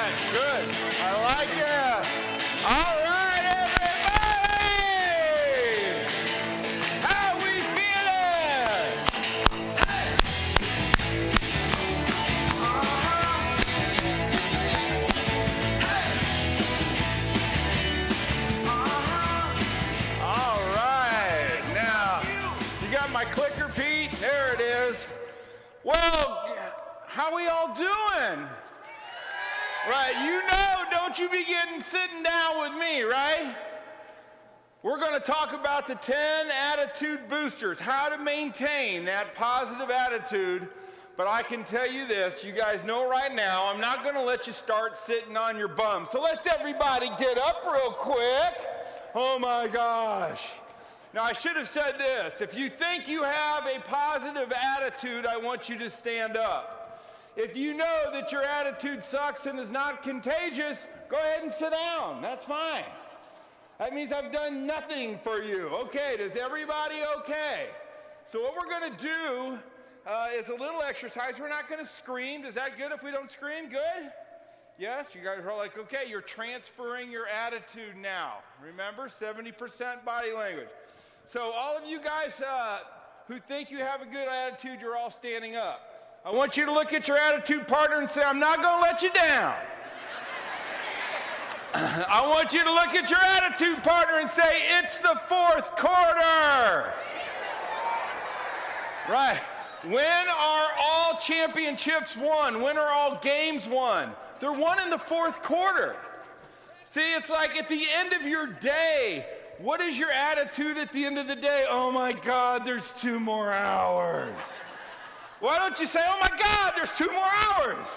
right, good. I like it. All right, everybody. How we feeling? All right. Now, you got my clicker, Pete? There it is. Well, how we all doing? Right, you know, don't you be sitting down with me, right? We're going to talk about the 10 attitude boosters, how to maintain that positive attitude. But I can tell you this, you guys know right now, I'm not going to let you start sitting on your bum. So let's everybody get up real quick. Oh my gosh. Now I should have said this, if you think you have a positive attitude, I want you to stand up. If you know that your attitude sucks and is not contagious, go ahead and sit down. That's fine. That means I've done nothing for you. Okay, does everybody okay? So what we're going to do is a little exercise. We're not going to scream. Is that good if we don't scream? Good? Yes? You guys are like, okay, you're transferring your attitude now. Remember, 70% body language. So all of you guys who think you have a good attitude, you're all standing up. I want you to look at your attitude partner and say, I'm not going to let you down. I want you to look at your attitude partner and say, it's the fourth quarter. Right. When are all championships won? When are all games won? They're won in the fourth quarter. See, it's like at the end of your day, what is your attitude at the end of the day? Oh my God, there's 2 more hours. Why don't you say, oh my God, there's 2 more hours.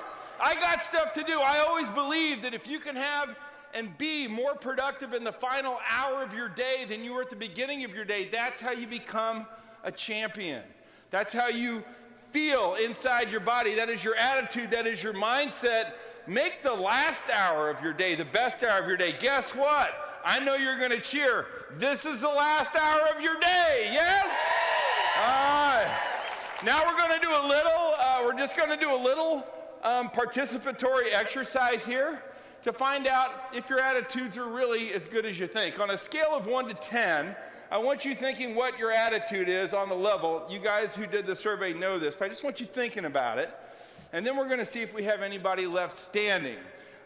I got stuff to do. I always believe that if you can have and be more productive in the final hour of your day than you were at the beginning of your day, that's how you become a champion. That's how you feel inside your body. That is your attitude. That is your mindset. Make the last hour of your day the best hour of your day. Guess what? I know you're going to cheer. This is the last hour of your day. Yes? All right. Now we're going to do a little, participatory exercise here to find out if your attitudes are really as good as you think. On a scale of 1 to 10, I want you thinking what your attitude is on the level. You guys who did the survey know this, but I just want you thinking about it. And then we're going to see if we have anybody left standing.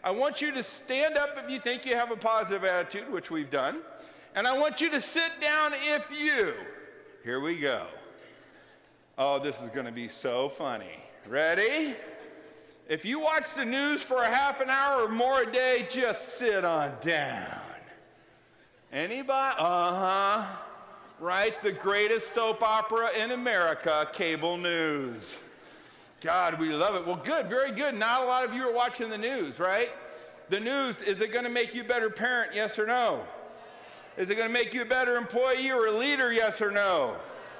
I want you to stand up if you think you have a positive attitude, which we've done. And I want you to sit down if you. Here we go. Oh, this is going to be so funny. Ready? If you watch the news for a half an hour or more a day, just sit on down. Anybody? Uh-huh. Right? The greatest soap opera in America, cable news. God, we love it. Well, good, very good. Not a lot of you are watching the news, right? The news, is it going to make you a better parent, yes or no? Is it going to make you a better employee or a leader, yes or no?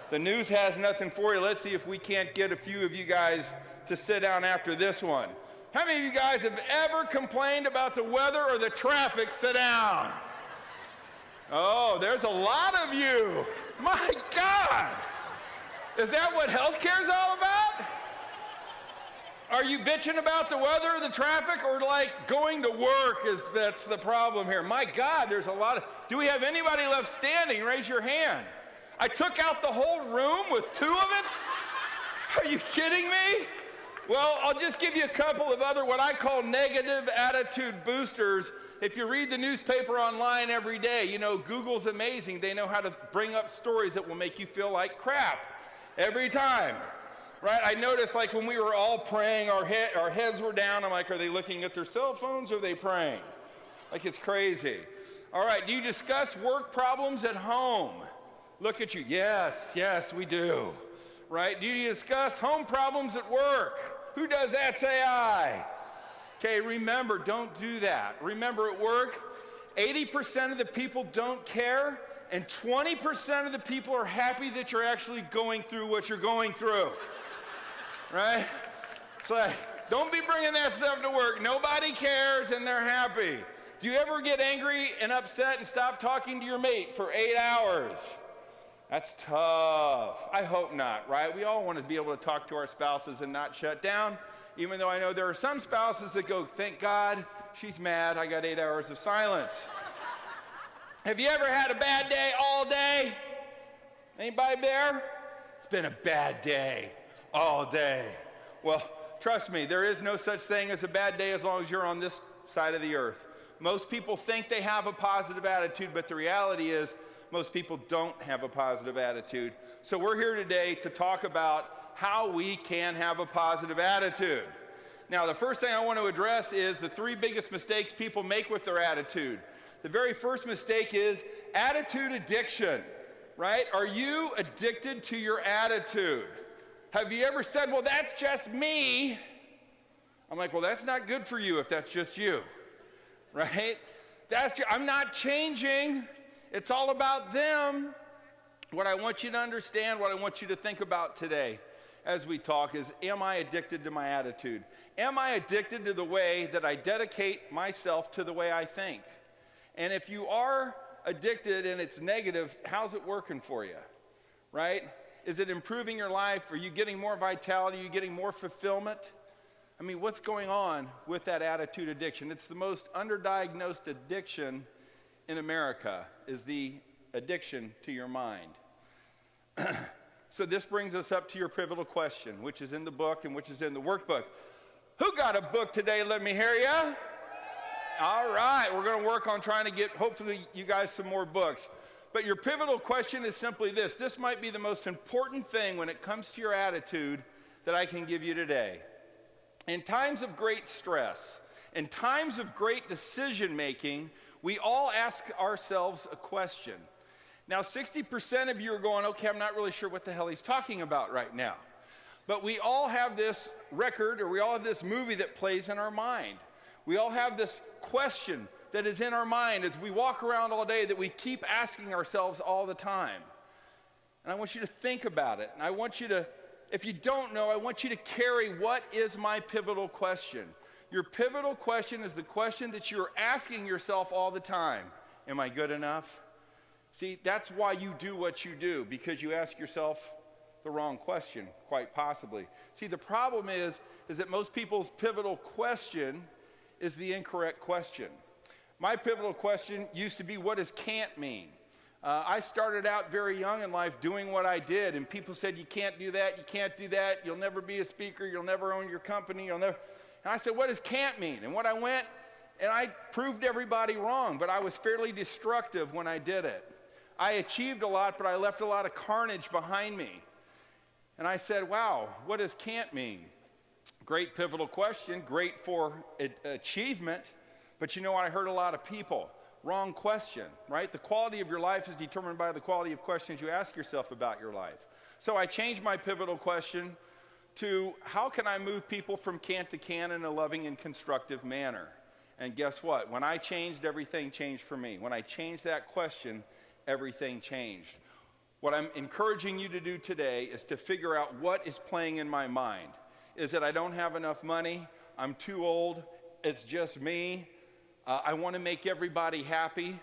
The news has nothing for you. Let's see if we can't get a few of you guys to sit down after this one. How many of you guys have ever complained about the weather or the traffic? Sit down. Oh, there's a lot of you. My God. Is that what healthcare is all about? Are you bitching about the weather or the traffic, or like going to work that's the problem here? My God, there's a lot of, do we have anybody left standing? Raise your hand. I took out the whole room with 2 of it? Are you kidding me? Well, I'll just give you a couple of other what I call negative attitude boosters. If you read the newspaper online every day, you know, Google's amazing. They know how to bring up stories that will make you feel like crap every time. Right? I noticed like when we were all praying, our heads were down. I'm like, are they looking at their cell phones or are they praying? Like it's crazy. All right, do you discuss work problems at home? Look at you. Yes, we do. Right? Do you discuss home problems at work? Who does that? Say aye. Okay, remember, don't do that. Remember, at work, 80% of the people don't care, and 20% of the people are happy that you're actually going through what you're going through. Right? It's like, don't be bringing that stuff to work. Nobody cares, and they're happy. Do you ever get angry and upset and stop talking to your mate for 8 hours? That's tough. I hope not, right? We all want to be able to talk to our spouses and not shut down. even though I know there are some spouses that go, thank God she's mad, I got 8 hours of silence. Have you ever had a bad day all day? Anybody there? It's been a bad day all day. Well, trust me, there is no such thing as a bad day as long as you're on this side of the earth. Most people think they have a positive attitude, but the reality is most people don't have a positive attitude. So we're here today to talk about how we can have a positive attitude. Now, the first thing I want to address is the 3 biggest mistakes people make with their attitude. The very first mistake is attitude addiction, right? Are you addicted to your attitude? Have you ever said, well, that's just me? I'm like, well, that's not good for you if that's just you, right? I'm not changing. It's all about them. What I want you to understand, what I want you to think about today as we talk is, am I addicted to my attitude? Am I addicted to the way that I dedicate myself to the way I think? And if you are addicted and it's negative, how's it working for you, right? Is it improving your life? Are you getting more vitality? Are you getting more fulfillment? I mean, what's going on with that attitude addiction? It's the most underdiagnosed addiction in America, is the addiction to your mind. So this brings us up to your pivotal question, which is in the book and which is in the workbook. Who got a book today? Let me hear you. All right, we're going to work on trying to get, hopefully, you guys some more books. But your pivotal question is simply this. This might be the most important thing when it comes to your attitude that I can give you today. In times of great stress, in times of great decision making, we all ask ourselves a question. Now, 60% of you are going, okay, I'm not really sure what the hell he's talking about right now. But we all have this record, or we all have this movie that plays in our mind. We all have this question that is in our mind as we walk around all day that we keep asking ourselves all the time. And I want you to think about it. And I want you to, if you don't know, I want you to carry, what is my pivotal question? Your pivotal question is the question that you're asking yourself all the time. Am I good enough? See, that's why you do what you do, because you ask yourself the wrong question, quite possibly. See, the problem is that most people's pivotal question is the incorrect question. My pivotal question used to be, what does can't mean? I started out very young in life doing what I did, and people said, you can't do that, you can't do that, you'll never be a speaker, you'll never own your company, you'll never... And I said, what does can't mean? And I went, and I proved everybody wrong, but I was fairly destructive when I did it. I achieved a lot, but I left a lot of carnage behind me. And I said, wow, what does can't mean? Great pivotal question, great for achievement, but you know what? I heard a lot of people. Wrong question, right? The quality of your life is determined by the quality of questions you ask yourself about your life. So I changed my pivotal question to, how can I move people from can't to can in a loving and constructive manner? And guess what? When I changed, everything changed for me. When I changed that question, everything changed. What I'm encouraging you to do today is to figure out what is playing in my mind. Is it I don't have enough money, I'm too old, it's just me, I want to make everybody happy,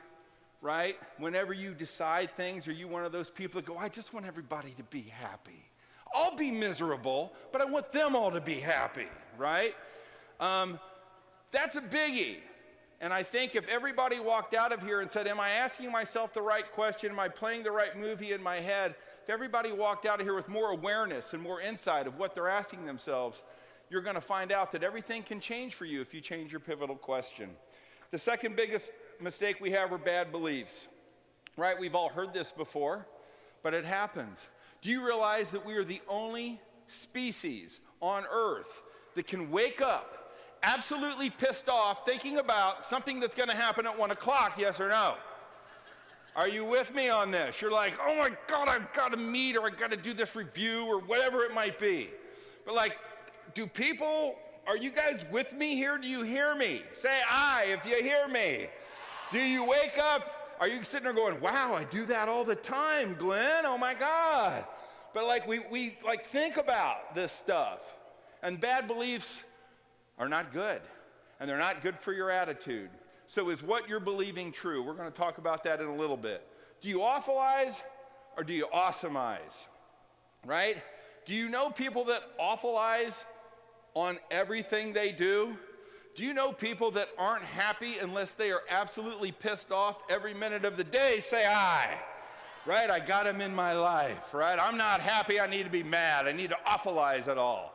right? Whenever you decide things, are you one of those people that go, I just want everybody to be happy. I'll be miserable, but I want them all to be happy, right? That's a biggie. And I think if everybody walked out of here and said, am I asking myself the right question? Am I playing the right movie in my head? If everybody walked out of here with more awareness and more insight of what they're asking themselves, you're going to find out that everything can change for you if you change your pivotal question. The second biggest mistake we have are bad beliefs, right? We've all heard this before, but it happens. Do you realize that we are the only species on Earth that can wake up absolutely pissed off thinking about something that's going to happen at 1 o'clock, yes or no? Are you with me on this? You're like, oh my God, I've got to meet, or I've got to do this review, or whatever it might be. But like, are you guys with me here? Do you hear me? Say aye if you hear me. Do you wake up? Are you sitting there going, wow, I do that all the time, Glenn, oh my God. But like, we like think about this stuff. And bad beliefs are not good, and they're not good for your attitude. So is what you're believing true? We're going to talk about that in a little bit. Do you awfulize or do you awesomize? Right? Do you know people that awfulize on everything they do? Do you know people that aren't happy unless they are absolutely pissed off every minute of the day? Say aye, right? I got them in my life, right? I'm not happy, I need to be mad. I need to awfulize it all.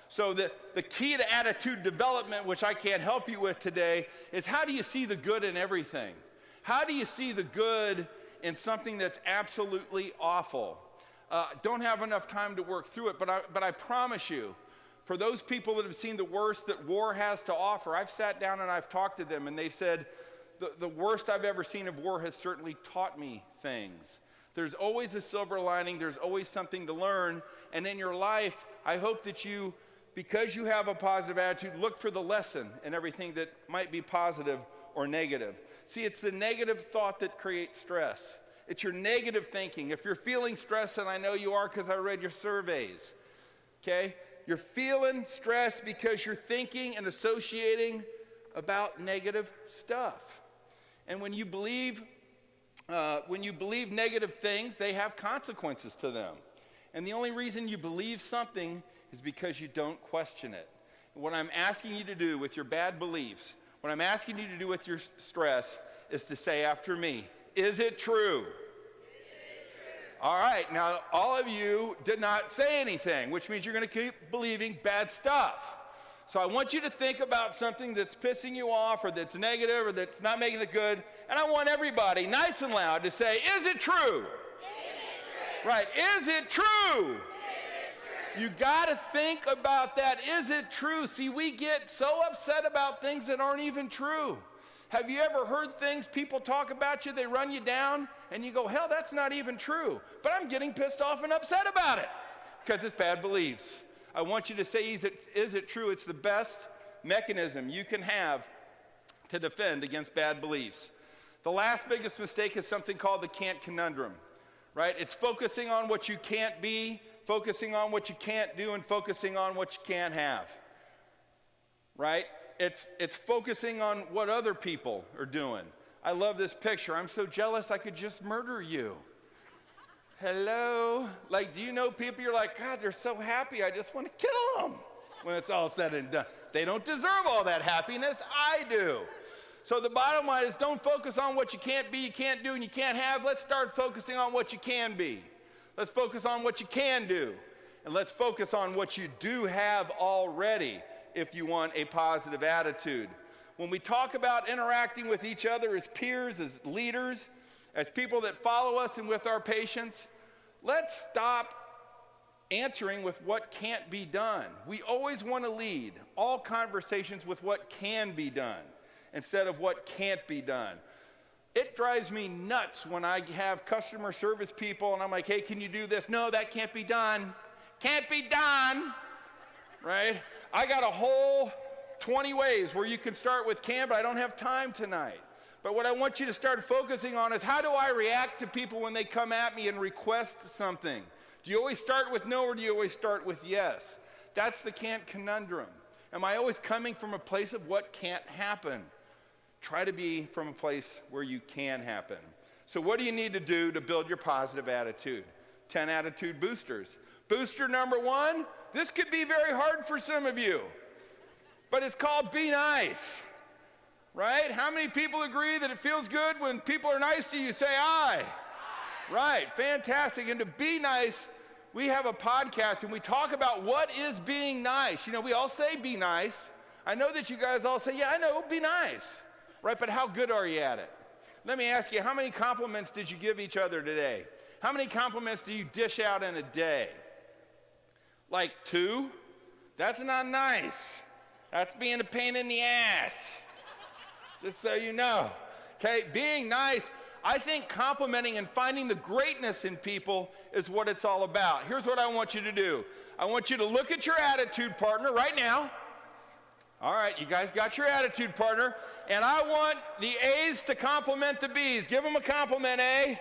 So the key to attitude development, which I can't help you with today, is how do you see the good in everything? How do you see the good in something that's absolutely awful? Don't have enough time to work through it, but I promise you, for those people that have seen the worst that war has to offer, I've sat down and I've talked to them, and they said, the worst I've ever seen of war has certainly taught me things. There's always a silver lining, there's always something to learn, and in your life, I hope that you, because you have a positive attitude, look for the lesson in everything that might be positive or negative. See, it's the negative thought that creates stress. It's your negative thinking. If you're feeling stressed, and I know you are because I read your surveys, okay? You're feeling stressed because you're thinking and associating about negative stuff. And when you believe negative things, they have consequences to them. And the only reason you believe something is because you don't question it. What I'm asking you to do with your bad beliefs, what I'm asking you to do with your stress, is to say after me, is it true? All right, now all of you did not say anything, which means you're going to keep believing bad stuff. So I want you to think about something that's pissing you off or that's negative or that's not making it good, and I want everybody nice and loud to say, is it true? Is it true? Right, is it true? You got to think about that. Is it true? See, we get so upset about things that aren't even true. Have you ever heard things people talk about you, they run you down, and you go, hell, that's not even true. But I'm getting pissed off and upset about it because it's bad beliefs. I want you to say, is it true? It's the best mechanism you can have to defend against bad beliefs. The last biggest mistake is something called the can't conundrum, right? It's focusing on what you can't be, focusing on what you can't do, and focusing on what you can't have, right? It's focusing on what other people are doing. I love this picture. I'm so jealous I could just murder you. Hello? Like, do you know people, you're like, God, they're so happy, I just want to kill them when it's all said and done. They don't deserve all that happiness, I do. So the bottom line is don't focus on what you can't be, you can't do, and you can't have. Let's start focusing on what you can be. Let's focus on what you can do. And let's focus on what you do have already if you want a positive attitude. When we talk about interacting with each other as peers, as leaders, as people that follow us and with our patients, let's stop answering with what can't be done. We always want to lead all conversations with what can be done instead of what can't be done. It drives me nuts when I have customer service people and I'm like, hey, can you do this? No, that can't be done. Can't be done, right? I got a whole 20 ways where you can start with can, but I don't have time tonight. But what I want you to start focusing on is how do I react to people when they come at me and request something? Do you always start with no or do you always start with yes? That's the can't conundrum. Am I always coming from a place of what can't happen? Try to be from a place where you can happen. So what do you need to do to build your positive attitude? 10 attitude boosters. Booster number 1, this could be very hard for some of you, but it's called be nice, right? How many people agree that it feels good when people are nice to you? Say aye. Right, fantastic. And to be nice, we have a podcast and we talk about what is being nice. You know, we all say be nice. I know that you guys all say, yeah, I know, be nice, right? But how good are you at it? Let me ask you, how many compliments did you give each other today? How many compliments do you dish out in a day? Like 2? That's not nice. That's being a pain in the ass. Just so you know. Okay, being nice, I think complimenting and finding the greatness in people is what it's all about. Here's what I want you to do. I want you to look at your attitude partner right now. All right, you guys got your attitude partner. And I want the A's to compliment the B's. Give them a compliment, A.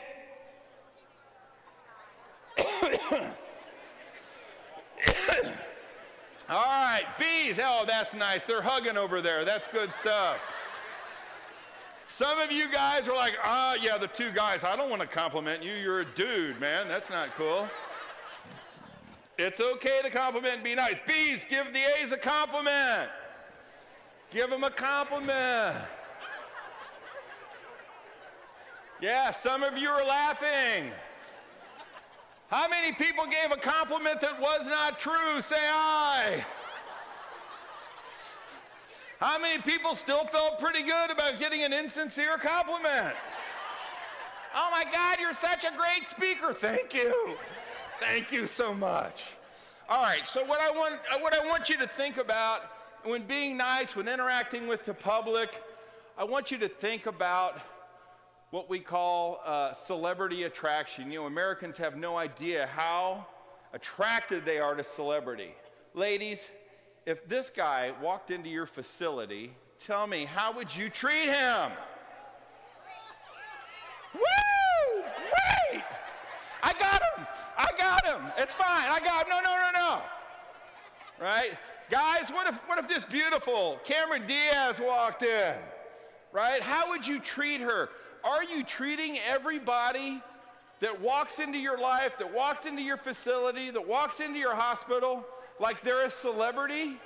All right, B's. Oh, that's nice. They're hugging over there. That's good stuff. Some of you guys are like, yeah, the 2 guys. I don't want to compliment you. You're a dude, man. That's not cool. It's okay to compliment and be nice. B's, give the A's a compliment. Give them a compliment. Yeah, some of you are laughing. How many people gave a compliment that was not true? Say aye. How many people still felt pretty good about getting an insincere compliment? Oh my God, you're such a great speaker. Thank you. Thank you so much. All right, so what I want you to think about when being nice, when interacting with the public, I want you to think about what we call celebrity attraction. You know, Americans have no idea how attracted they are to celebrity. Ladies, if this guy walked into your facility, tell me, how would you treat him? Woo! Great! I got him. It's fine. I got him. No. Right? Guys, what if this beautiful Cameron Diaz walked in? Right? How would you treat her? Are you treating everybody that walks into your life, that walks into your facility, that walks into your hospital like they're a celebrity?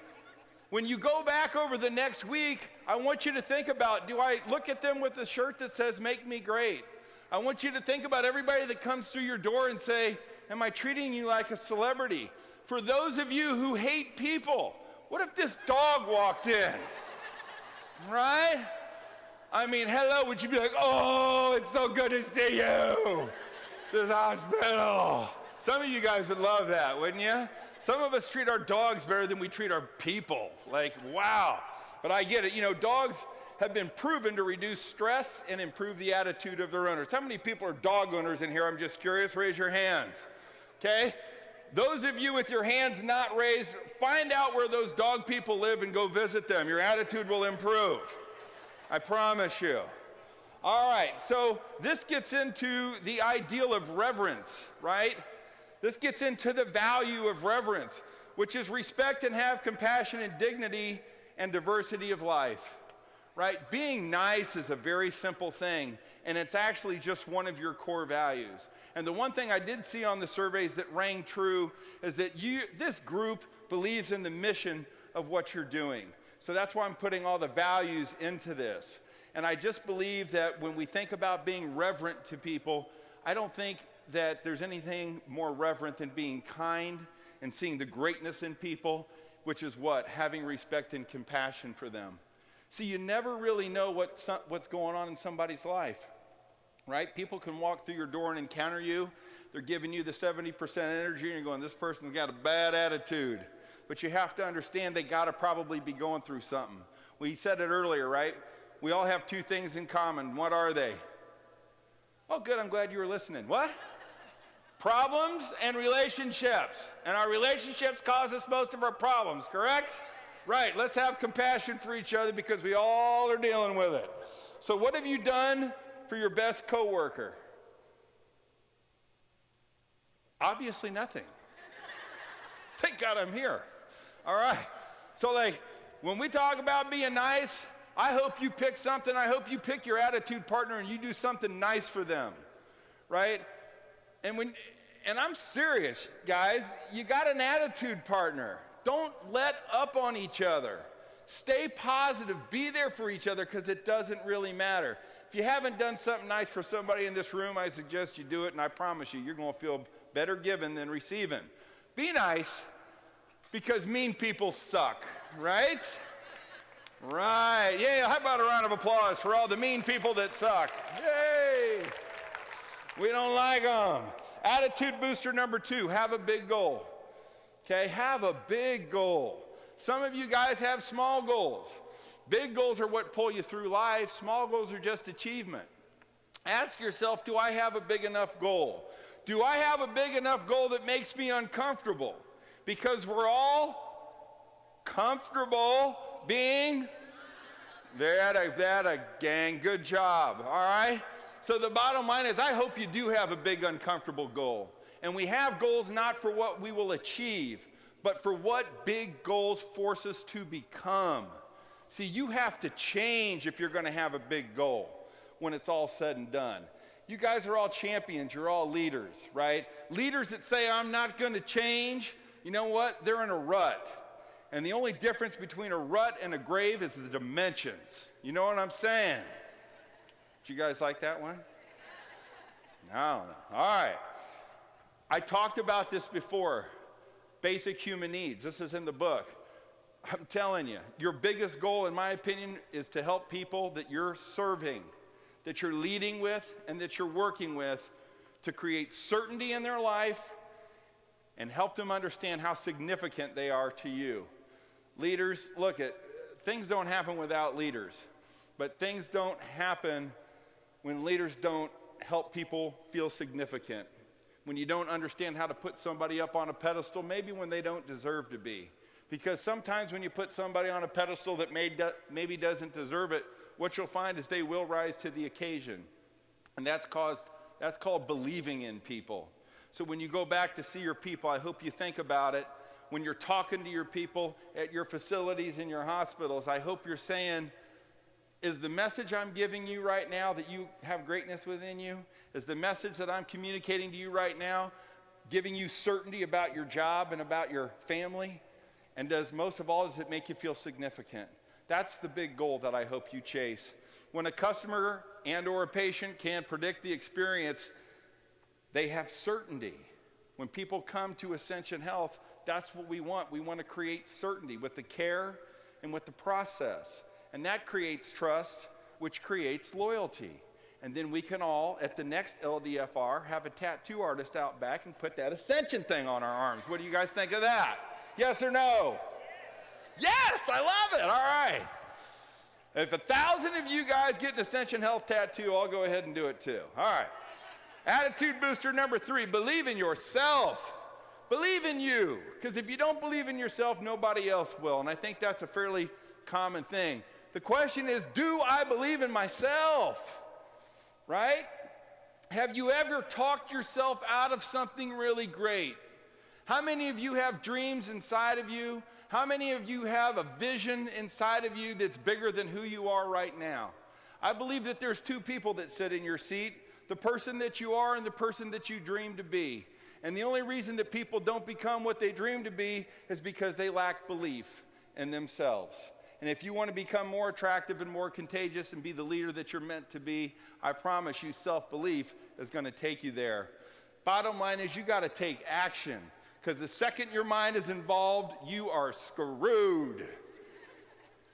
When you go back over the next week, I want you to think about, do I look at them with a shirt that says, "Make me great"? I want you to think about everybody that comes through your door and say, am I treating you like a celebrity? For those of you who hate people, what if this dog walked in? Right? I mean, hello, would you be like, oh, it's so good to see you, this hospital. Some of you guys would love that, wouldn't you? Some of us treat our dogs better than we treat our people. Like, wow. But I get it. You know, dogs have been proven to reduce stress and improve the attitude of their owners. How many people are dog owners in here? I'm just curious. Raise your hands. Okay? Those of you with your hands not raised, find out where those dog people live and go visit them. Your attitude will improve. I promise you. All right, so this gets into the ideal of reverence, right? This gets into the value of reverence, which is respect and have compassion and dignity and diversity of life, right? Being nice is a very simple thing, and it's actually just one of your core values. And the one thing I did see on the surveys that rang true is that this group believes in the mission of what you're doing. So that's why I'm putting all the values into this. And I just believe that when we think about being reverent to people, I don't think that there's anything more reverent than being kind and seeing the greatness in people, which is what? Having respect and compassion for them. See, you never really know what's going on in somebody's life, right? People can walk through your door and encounter you. They're giving you the 70% energy, and you're going, this person's got a bad attitude. But you have to understand they got to probably be going through something. We said it earlier, right? We all have two things in common. What are they? Oh, good. I'm glad you were listening. What? Problems and relationships. And our relationships cause us most of our problems, correct? Right. Let's have compassion for each other because we all are dealing with it. So what have you done for your best coworker? Obviously nothing. Thank God I'm here. All right. So like, when we talk about being nice, I hope you pick something. I hope you pick your attitude partner and you do something nice for them, right? And I'm serious, guys. You got an attitude partner. Don't let up on each other. Stay positive. Be there for each other because it doesn't really matter. If you haven't done something nice for somebody in this room, I suggest you do it, and I promise you, you're going to feel better giving than receiving. Be nice. Because mean people suck, right? Right. Yeah, how about a round of applause for all the mean people that suck? Yay! We don't like them. Attitude booster number 2, have a big goal. Okay, have a big goal. Some of you guys have small goals. Big goals are what pull you through life. Small goals are just achievement. Ask yourself, do I have a big enough goal? Do I have a big enough goal that makes me uncomfortable? Because we're all comfortable being, that gang, good job, all right? So the bottom line is I hope you do have a big uncomfortable goal. And we have goals not for what we will achieve, but for what big goals force us to become. See, you have to change if you're going to have a big goal when it's all said and done. You guys are all champions. You're all leaders, right? Leaders that say, I'm not going to change. you know what? They're in a rut. And the only difference between a rut and a grave is the dimensions. You know what I'm saying? Did you guys like that one? No. All right. I talked about this before. Basic human needs. This is in the book. I'm telling you, your biggest goal, in my opinion, is to help people that you're serving, that you're leading with, and that you're working with to create certainty in their life and help them understand how significant they are to you. Leaders, look at, things don't happen without leaders, but things don't happen when leaders don't help people feel significant. When you don't understand how to put somebody up on a pedestal, maybe when they don't deserve to be. Because sometimes when you put somebody on a pedestal that maybe doesn't deserve it, what you'll find is they will rise to the occasion. And that's called believing in people. So when you go back to see your people, I hope you think about it. When you're talking to your people at your facilities, in your hospitals, I hope you're saying, is the message I'm giving you right now that you have greatness within you? Is the message that I'm communicating to you right now giving you certainty about your job and about your family? And most of all, does it make you feel significant? That's the big goal that I hope you chase. When a customer and or a patient can predict the experience, they have certainty. When people come to Ascension Health, that's what we want. We want to create certainty with the care and with the process. And that creates trust, which creates loyalty. And then we can all, at the next LDFR, have a tattoo artist out back and put that Ascension thing on our arms. What do you guys think of that? Yes or no? Yes, I love it. All right. If 1,000 of you guys get an Ascension Health tattoo, I'll go ahead and do it too. All right. Attitude booster number 3, believe in yourself. Believe in you. Because if you don't believe in yourself, nobody else will. And I think that's a fairly common thing. The question is, do I believe in myself? Right? Have you ever talked yourself out of something really great? How many of you have dreams inside of you? How many of you have a vision inside of you that's bigger than who you are right now? I believe that there's 2 people that sit in your seat, the person that you are and the person that you dream to be. And the only reason that people don't become what they dream to be is because they lack belief in themselves. And if you want to become more attractive and more contagious and be the leader that you're meant to be, I promise you self-belief is going to take you there. Bottom line is you got to take action. Because the second your mind is involved, you are screwed.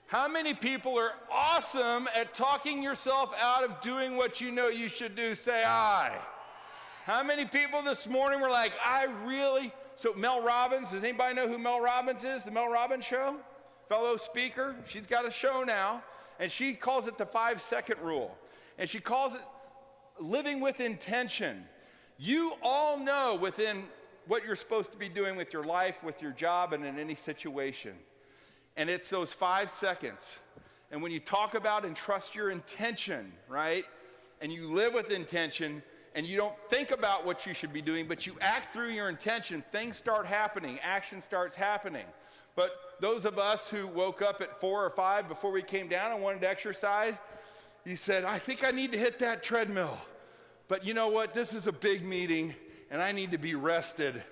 How many people are awesome at talking yourself out of doing what you know you should do? Say aye. How many people this morning were like, So Mel Robbins, does anybody know who Mel Robbins is? The Mel Robbins Show? Fellow speaker. She's got a show now. And she calls it the 5-second rule. And she calls it living with intention. You all know within what you're supposed to be doing with your life, with your job, and in any situation. And it's those 5 seconds. And when you talk about and trust your intention, right? And you live with intention, and you don't think about what you should be doing, but you act through your intention, things start happening, action starts happening. But those of us who woke up at 4 or 5 before we came down and wanted to exercise, you said, I think I need to hit that treadmill. But you know what? This is a big meeting, and I need to be rested.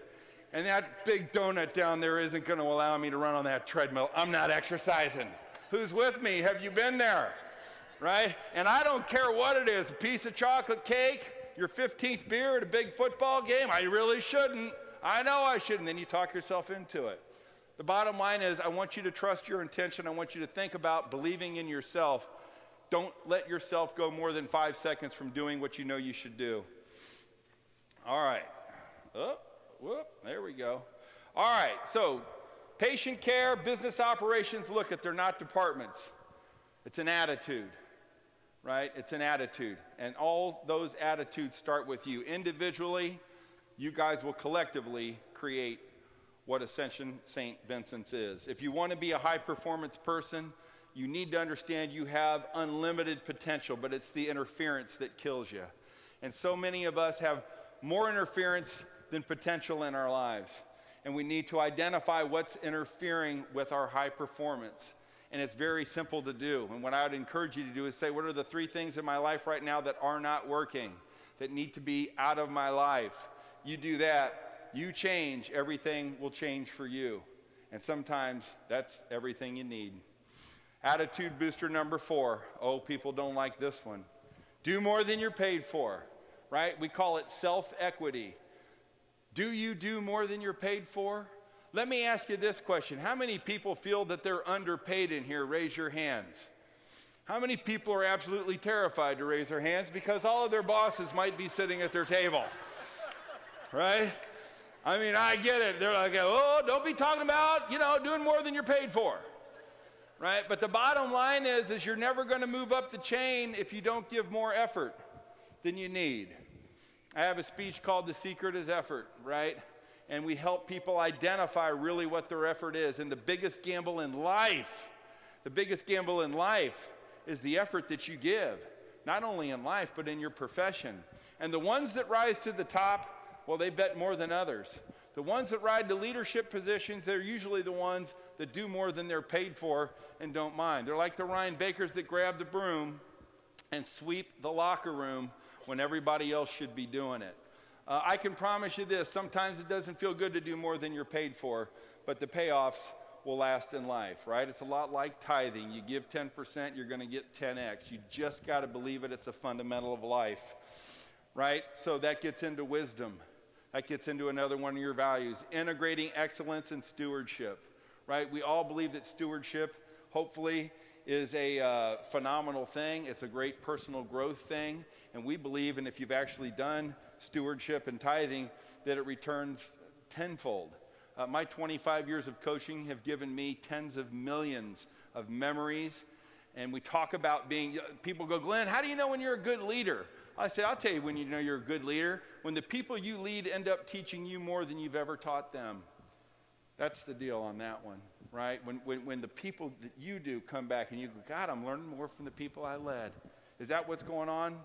And that big donut down there isn't going to allow me to run on that treadmill. I'm not exercising. Who's with me? Have you been there? Right? And I don't care what it is, a piece of chocolate cake, your 15th beer at a big football game. I really shouldn't. I know I shouldn't. Then you talk yourself into it. The bottom line is I want you to trust your intention. I want you to think about believing in yourself. Don't let yourself go more than 5 seconds from doing what you know you should do. All right. There we go. All right, so patient care, business operations, they're not departments. It's an attitude, right? It's an attitude. And all those attitudes start with you. Individually, you guys will collectively create what Ascension St. Vincent's is. If you want to be a high-performance person, you need to understand you have unlimited potential, but it's the interference that kills you. And so many of us have more interference than potential in our lives. And we need to identify what's interfering with our high performance. And it's very simple to do. And what I would encourage you to do is say, what are the 3 things in my life right now that are not working, that need to be out of my life? You do that, you change, everything will change for you. And sometimes that's everything you need. Attitude booster number 4. Oh, people don't like this one. Do more than you're paid for, right? We call it self-equity. Do you do more than you're paid for? Let me ask you this question. How many people feel that they're underpaid in here? Raise your hands. How many people are absolutely terrified to raise their hands because all of their bosses might be sitting at their table, right? I mean, I get it. They're like, oh, don't be talking about, doing more than you're paid for, right? But the bottom line is you're never going to move up the chain if you don't give more effort than you need. I have a speech called The Secret is Effort, right? And we help people identify really what their effort is. And the biggest gamble in life is the effort that you give, not only in life, but in your profession. And the ones that rise to the top, well, they bet more than others. The ones that ride to leadership positions, they're usually the ones that do more than they're paid for and don't mind. They're like the Ryan Bakers that grab the broom and sweep the locker room when everybody else should be doing it. I can promise you this, sometimes it doesn't feel good to do more than you're paid for, but the payoffs will last in life, right? It's a lot like tithing. You give 10%, you're going to get 10x. You just got to believe it. It's a fundamental of life, right? So that gets into wisdom. That gets into another one of your values, integrating excellence and stewardship, right? We all believe that stewardship, hopefully, is a phenomenal thing. It's a great personal growth thing. And we believe, and if you've actually done stewardship and tithing, that it returns tenfold. My 25 years of coaching have given me tens of millions of memories. And we talk about people go, Glenn, how do you know when you're a good leader? I said, I'll tell you when you know you're a good leader. When the people you lead end up teaching you more than you've ever taught them. That's the deal on that one, right? When the people that you do come back and you go, God, I'm learning more from the people I led. Is that what's going on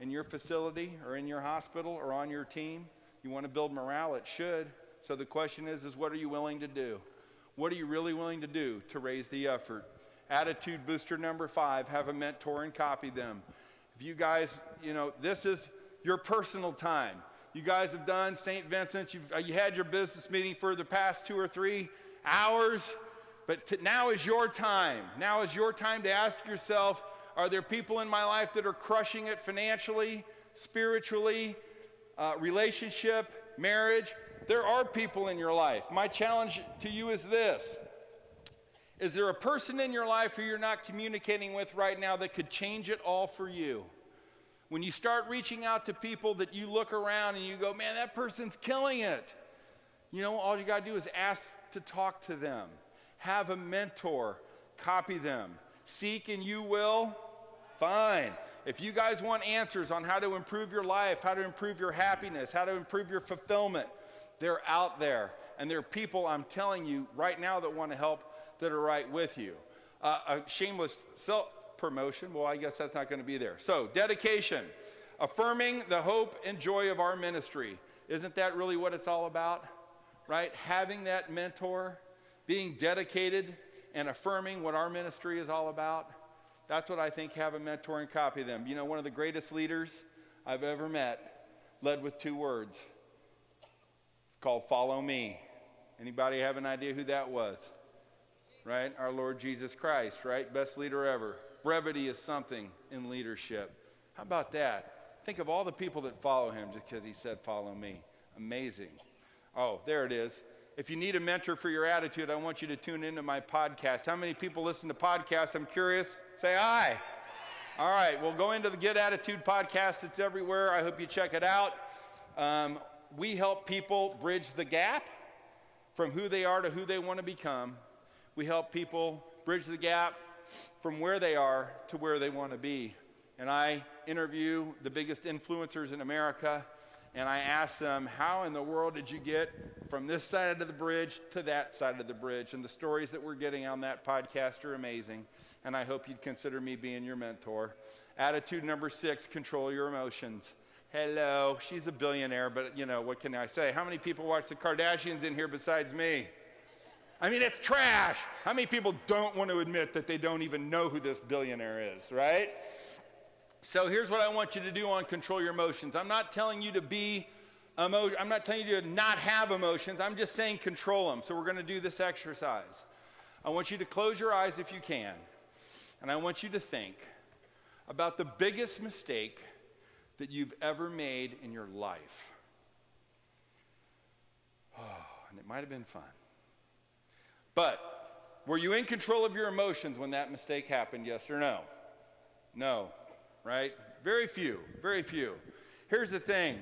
in your facility or in your hospital or on your team? You want to build morale? It should. So the question is what are you willing to do? What are you really willing to do to raise the effort? Attitude booster number 5, have a mentor and copy them. If you guys, this is your personal time. You guys have done St. Vincent. You had your business meeting for the past 2 or 3 hours, but now is your time. Now is your time to ask yourself, are there people in my life that are crushing it financially, spiritually, relationship, marriage? There are people in your life. My challenge to you is this. Is there a person in your life who you're not communicating with right now that could change it all for you? When you start reaching out to people that you look around and you go, man, that person's killing it. All you got to do is ask to talk to them. Have a mentor. Copy them. Seek and you will find. If you guys want answers on how to improve your life, how to improve your happiness, how to improve your fulfillment, they're out there. And there are people, I'm telling you, right now that want to help that are right with you. A shameless self-promotion, well, I guess that's not going to be there. So, dedication, affirming the hope and joy of our ministry. Isn't that really what it's all about? Right? Having that mentor, being dedicated and affirming what our ministry is all about. That's what I think, have a mentor and copy them. One of the greatest leaders I've ever met led with 2 words. It's called follow me. Anybody have an idea who that was? Right? Our Lord Jesus Christ, right? Best leader ever. Brevity is something in leadership. How about that? Think of all the people that follow him just because he said, follow me. Amazing. Oh, there it is. If you need a mentor for your attitude, I want you to tune into my podcast. How many people listen to podcasts? I'm curious. Say aye. All right. Well, go into the Get Attitude podcast. It's everywhere. I hope you check it out. We help people bridge the gap from who they are to who they want to become. We help people bridge the gap from where they are to where they want to be. And I interview the biggest influencers in America, and I ask them, how in the world did you get from this side of the bridge to that side of the bridge? And the stories that we're getting on that podcast are amazing, and I hope you'd consider me being your mentor. Attitude number 6, control your emotions. Hello, she's a billionaire, but what can I say? How many people watch the Kardashians in here besides me? I mean, it's trash. How many people don't want to admit that they don't even know who this billionaire is, right? So here's what I want you to do on control your emotions. I'm not telling you to be I'm not telling you to not have emotions. I'm just saying control them. So we're going to do this exercise. I want you to close your eyes if you can. And I want you to think about the biggest mistake that you've ever made in your life. Oh, and it might have been fun. But were you in control of your emotions when that mistake happened, yes or no? No, right? Very few, very few. Here's the thing.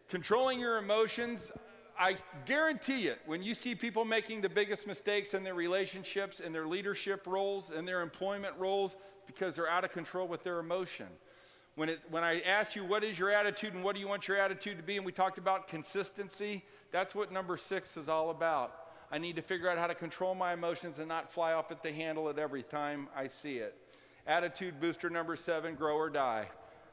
Controlling your emotions, I guarantee it, when you see people making the biggest mistakes in their relationships, in their leadership roles, in their employment roles, because they're out of control with their emotion. When I asked you, what is your attitude and what do you want your attitude to be, and we talked about consistency, that's what number 6 is all about. I need to figure out how to control my emotions and not fly off at the handle at every time I see it. Attitude booster number 7, grow or die,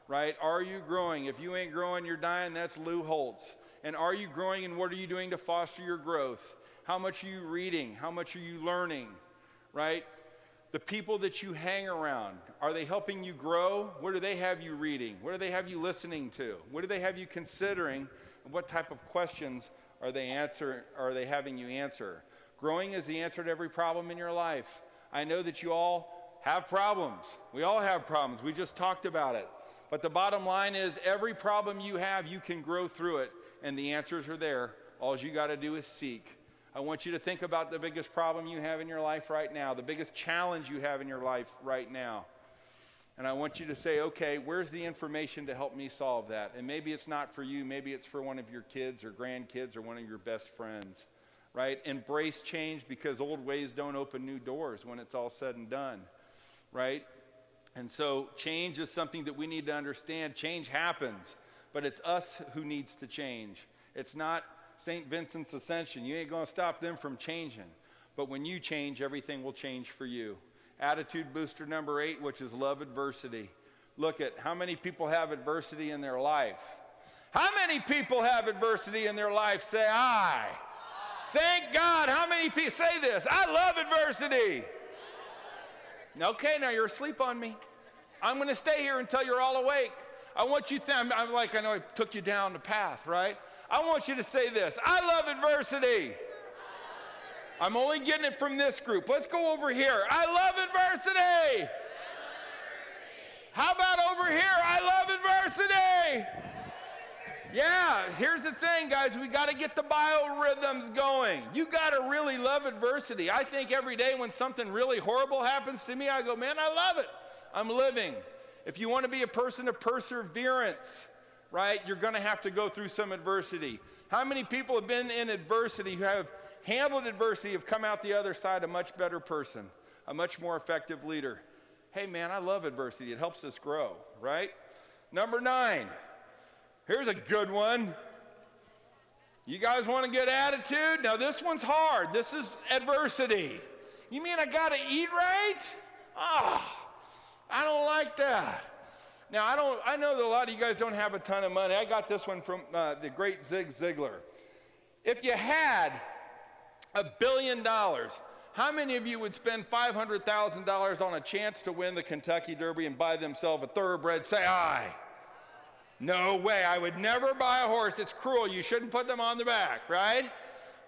right? Are you growing? If you ain't growing, you're dying. That's Lou Holtz. And are you growing, and what are you doing to foster your growth? How much are you reading? How much are you learning, right? The people that you hang around, are they helping you grow? What do they have you reading? What do they have you listening to? What do they have you considering? And what type of questions are they having you answer? Growing is the answer to every problem in your life. I know that you all have problems. We all have problems. We just talked about it. But the bottom line is every problem you have, you can grow through it, and the answers are there. All you got to do is seek. I want you to think about the biggest problem you have in your life right now, the biggest challenge you have in your life right now. And I want you to say, okay, where's the information to help me solve that? And maybe it's not for you. Maybe it's for one of your kids or grandkids or one of your best friends, right? Embrace change, because old ways don't open new doors when it's all said and done, right? And so change is something that we need to understand. Change happens, but it's us who needs to change. It's not St. Vincent's Ascension. You ain't going to stop them from changing. But when you change, everything will change for you. Attitude booster number 8, which is love adversity. Look at how many people have adversity in their life. How many people have adversity in their life? Say, I. Thank God. How many people say this? I love adversity. Okay, now you're asleep on me. I'm going to stay here until you're all awake. I want you to think, I know I took you down the path, right? I want you to say this. I love adversity. I'm only getting it from this group. Let's go over here. I love adversity. How about over here? I love adversity. Yeah, here's the thing, guys. We got to get the biorhythms going. You got to really love adversity. I think every day when something really horrible happens to me, I go, man, I love it. I'm living. If you want to be a person of perseverance, right, you're going to have to go through some adversity. How many people have been in adversity, who have handled adversity, have come out the other side a much better person, a much more effective leader? Hey, man, I love adversity. It helps us grow, right? Number 9. Here's a good one. You guys want a good attitude? Now, this one's hard. This is adversity. You mean I got to eat right? I don't like that. Now, I know that a lot of you guys don't have a ton of money. I got this one from the great Zig Ziglar. If you had $1 billion, how many of you would spend $500,000 on a chance to win the Kentucky Derby and buy themselves a thoroughbred? Say aye. No way. I would never buy a horse. It's cruel. You shouldn't put them on the back, right?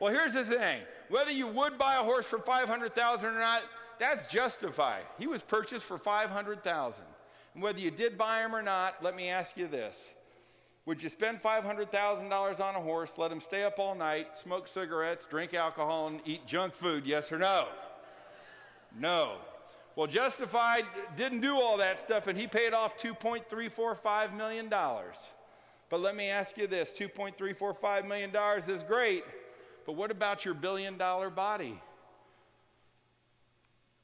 Well, here's the thing. Whether you would buy a horse for $500,000 or not, that's justified. He was purchased for $500,000. And whether you did buy him or not, let me ask you this. Would you spend $500,000 on a horse, let him stay up all night, smoke cigarettes, drink alcohol, and eat junk food, yes or no? No. Well, Justified didn't do all that stuff, and he paid off $2.345 million. But let me ask you this, $2.345 million is great, but what about your billion-dollar body?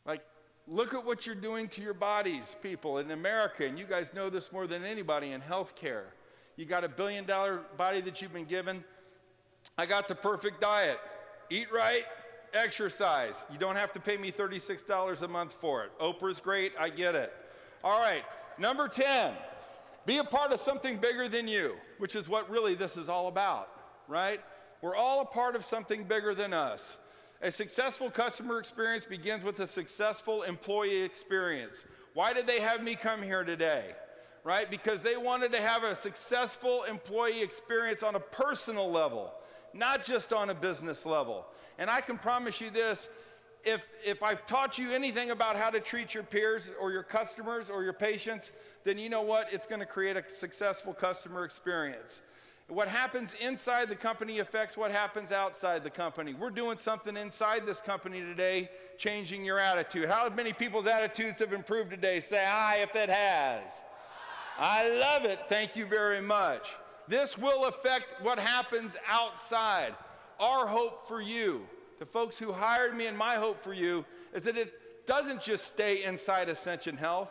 Like, look at what you're doing to your bodies, people, in America, and you guys know this more than anybody in healthcare. You got a billion-dollar body that you've been given. I got the perfect diet. Eat right, exercise. You don't have to pay me $36 a month for it. Oprah's great, I get it. All right, number 10, be a part of something bigger than you, which is what really this is all about, right? We're all a part of something bigger than us. A successful customer experience begins with a successful employee experience. Why did they have me come here today? right? Because they wanted to have a successful employee experience on a personal level, not just on a business level. And I can promise you this, if I've taught you anything about how to treat your peers or your customers or your patients, then you know what? It's going to create a successful customer experience. What happens inside the company affects what happens outside the company. We're doing something inside this company today, changing your attitude. How many people's attitudes have improved today? Say aye if it has. I love it. Thank you very much. This will affect what happens outside. Our hope for you, the folks who hired me, and my hope for you, is that it doesn't just stay inside Ascension Health,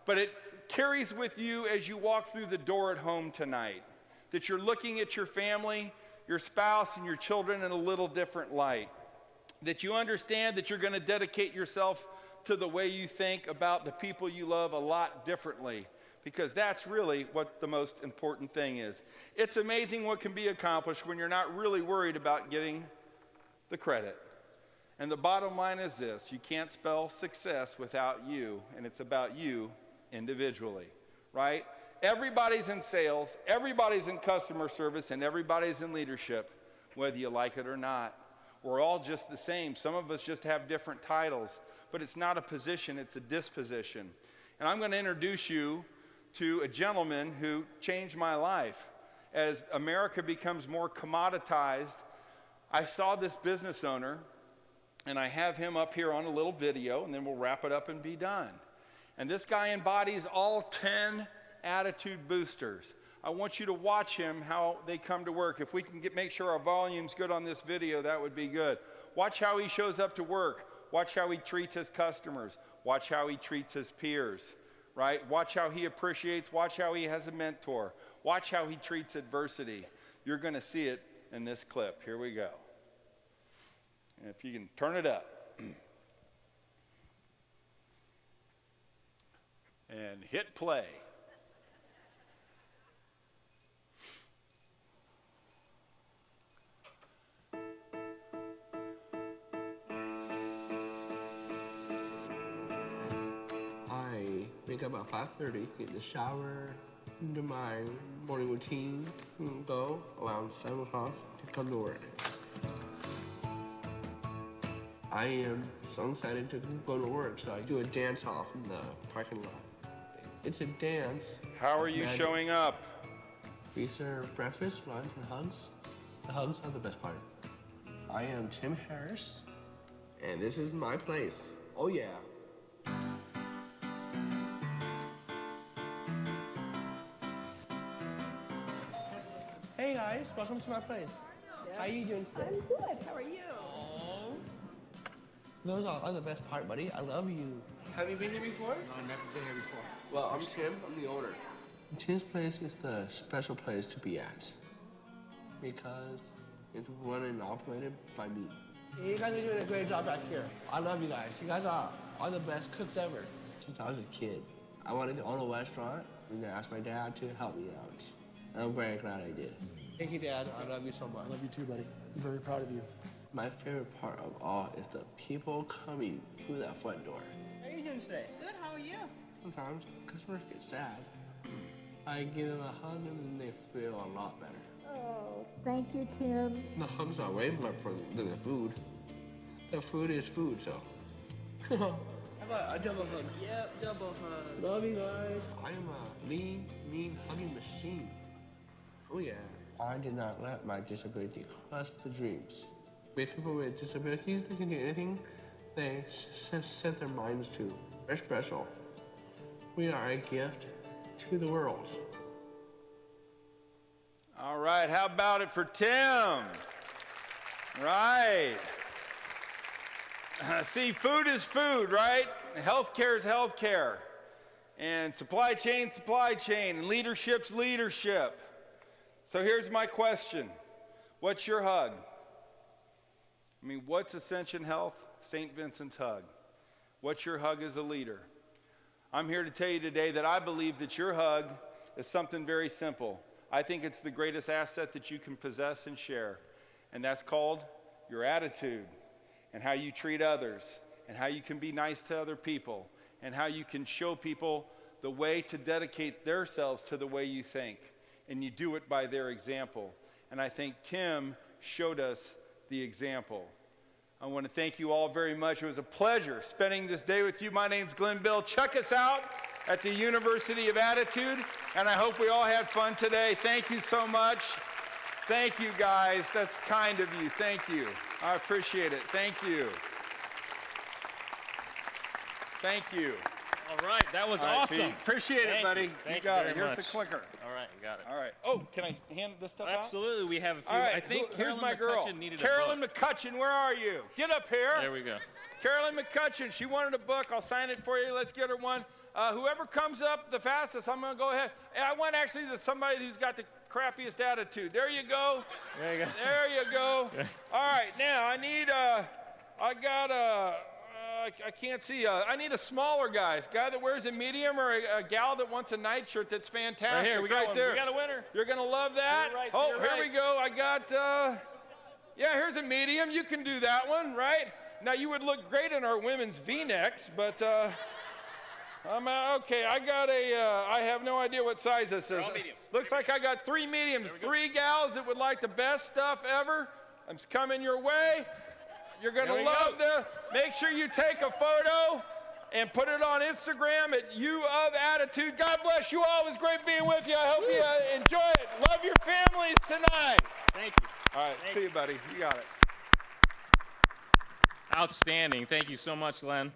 but it carries with you as you walk through the door at home tonight. That you're looking at your family, your spouse, and your children in a little different light. That you understand that you're going to dedicate yourself to the way you think about the people you love a lot differently, because that's really what the most important thing is. It's amazing what can be accomplished when you're not really worried about getting the credit. And the bottom line is this: you can't spell success without you, and it's about you individually, right? Everybody's in sales, everybody's in customer service, and everybody's in leadership, whether you like it or not. We're all just the same. Some of us just have different titles, but it's not a position, it's a disposition. And I'm going to introduce you to a gentleman who changed my life. As America becomes more commoditized, I saw this business owner, and I have him up here on a little video, and then we'll wrap it up and be done. And this guy embodies all 10 attitude boosters. I want you to watch him, how they come to work. If we can make sure our volume's good on this video, that would be good. Watch how he shows up to work. Watch how he treats his customers. Watch how he treats his peers, right? Watch how he appreciates. Watch how he has a mentor. Watch how he treats adversity. You're going to see it in this clip. Here we go. And if you can turn it up. And hit play. I wake up at 5:30, get in the shower, do my morning routine, and go around 7 o'clock to come to work. I am so excited to go to work, so I do a dance off in the parking lot. It's a dance. How are you showing up? We serve breakfast, lunch, and hugs. The hugs are the best part. I am Tim Harris, and this is my place. Oh yeah. Hey guys, welcome to my place. How are you doing today? I'm good. How are you? Those are the best part, buddy. I love you. Have you been here before? No, I've never been here before. Well, I'm Tim. I'm the owner. Tim's place is the special place to be at because it's run and operated by me. You guys are doing a great job back here. I love you guys. You guys are the best cooks ever. Since I was a kid, I wanted to own a restaurant, and I asked my dad to help me out. And I'm very glad I did. Thank you, Dad. I love you so much. I love you too, buddy. I'm very proud of you. My favorite part of all is the people coming through that front door. How are you doing today? Good. How are you? Sometimes customers get sad. I give them a hug and they feel a lot better. Oh, thank you, Tim. The hugs are way more important than the food. The food is food, so. How about a double hug? Yep, double hug. Love you guys. I am a mean hugging machine. Oh yeah. I did not let my disability crush the dreams. With people with disabilities, they can do anything they set their minds to. We're special. We are a gift to the world. All right, how about it for Tim? Right. See, food is food, right? Healthcare is healthcare. And supply chain, and leadership's leadership. So here's my question. What's your hug? I mean, what's Ascension Health? St. Vincent's hug. What's your hug as a leader? I'm here to tell you today that I believe that your hug is something very simple. I think it's the greatest asset that you can possess and share. And that's called your attitude and how you treat others and how you can be nice to other people and how you can show people the way to dedicate themselves to the way you think, and you do it by their example. And I think Tim showed us the example. I want to thank you all very much. It was a pleasure spending this day with you. My name's Glenn Bill. Check us out at the University of Attitude, and I hope we all had fun today. Thank you so much. Thank you, guys. That's kind of you. Thank you. I appreciate it. Thank you. Thank you. All right, that was All right, awesome. Pete. Appreciate it, buddy. You Thank got you it. very Here's much. the clicker. All right, we got it. All right. Oh, can I hand this stuff out? Absolutely, we have a few. All right. I think Here's Carolyn my girl. McCutcheon needed Carolyn a book. McCutcheon, where are you? Get up here. There we go. Carolyn McCutcheon, she wanted a book. I'll sign it for you. Let's get her one. Whoever comes up the fastest, I'm going to go ahead. And I want actually somebody who's got the crappiest attitude. There you go. There you go. There you go. All right, now I need I can't see. I need a smaller guy that wears a medium, or a gal that wants a nightshirt that's fantastic. Right here, we got one. there. We got a winner. You're going to love that. Right, oh, here we go. I got, yeah, here's a medium. You can do that one, right? Now, you would look great in our women's V-necks, but okay, I have no idea what size this is. All mediums. Looks like I got 3 mediums, 3 gals that would like the best stuff ever. I'm coming your way. You're going to love make sure you take a photo and put it on Instagram at You of Attitude. God bless you all. It was great being with you. I hope you enjoy it. Love your families tonight. Thank you. All right, see you, buddy. You got it. Outstanding. Thank you so much, Glenn.